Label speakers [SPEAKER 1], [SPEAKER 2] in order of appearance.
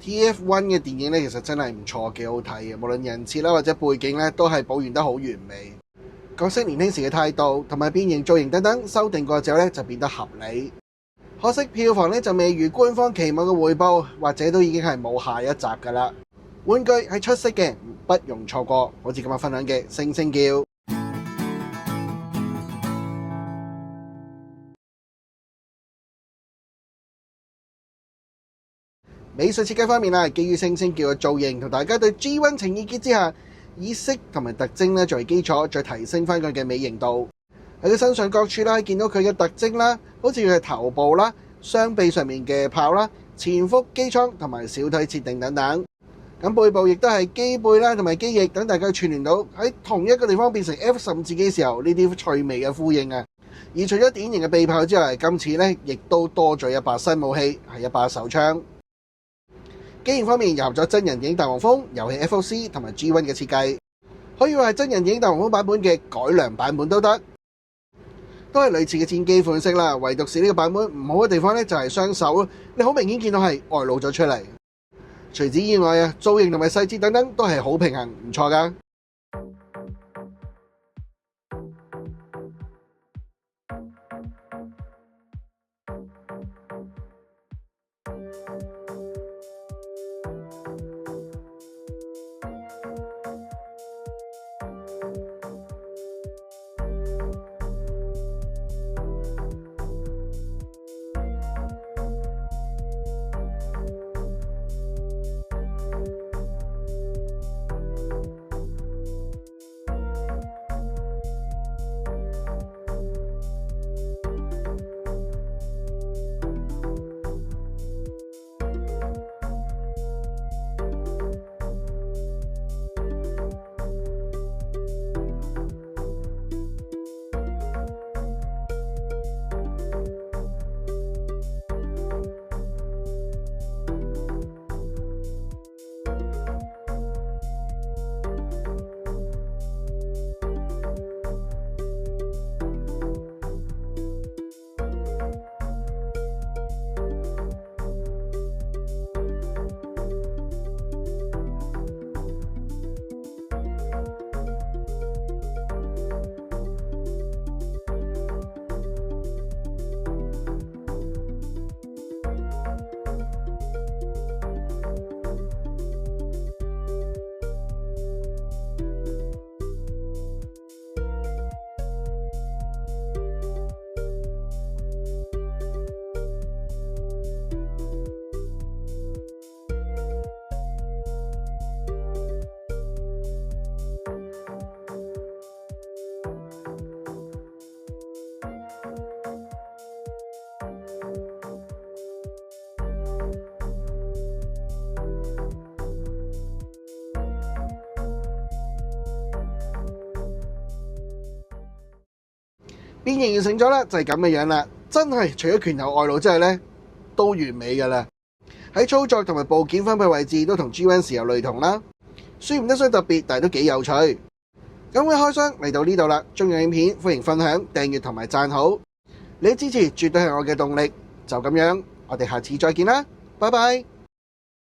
[SPEAKER 1] TF1 嘅電影咧，其實真係唔錯，幾好睇嘅。無論人設啦或者背景咧，都係保存得好完美。角色年輕時嘅態度同埋變形造型等等修訂過之後咧，就變得合理。可惜票房咧就未如官方期望嘅回報，或者都已經係冇下一集㗎啦。玩具係出色嘅，不容錯過。好似今日分享嘅星星叫。美術設計方面啦，基於星星叫嘅造型同大家對 G1 情意結之下，以色同埋特徵咧作為基礎，再提升翻佢嘅美型度。喺佢身上各處啦，見到佢嘅特徵啦，好似佢嘅頭部啦、雙臂上面嘅炮啦、前腹機艙同埋小腿設定等等。咁背部亦都係機背啦同埋機翼等，大家串聯到喺同一個地方變成 F-15戰機時候呢啲趣味嘅呼應啊！而除咗典型嘅臂炮之外，今次咧亦都多咗一把新武器，係一把手槍。機型方面融合咗真人影大黃蜂、遊戲 FOC 同埋 G1 嘅設計，可以話係真人影大黃蜂版本嘅改良版本都得，都係類似嘅戰機款式啦。唯獨是呢個版本唔好嘅地方咧，就係雙手，你好明顯見到係外露咗出嚟。除此以外啊，造型同埋細節等等都係好平衡，唔錯噶。變形完成咗啦，就係咁嘅樣啦，真係除咗拳頭外露之外咧，都完美噶啦。喺操作同埋部件分配位置都同 G1 時有雷同啦，算唔得上特別，但係都幾有趣。咁嘅開箱嚟到呢度啦，中意影片歡迎分享、訂閱同埋讚好，你嘅支持絕對係我嘅動力。就咁樣，我哋下次再見啦，拜拜。